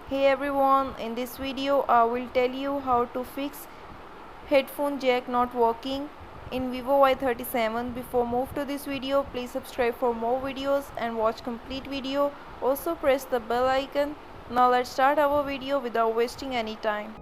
Hey everyone, in this video I will tell you how to fix headphone jack not working in Vivo Y37. Before move to this video, please subscribe for more videos and watch complete video. Also press the bell icon. Now let's start our video without wasting any time.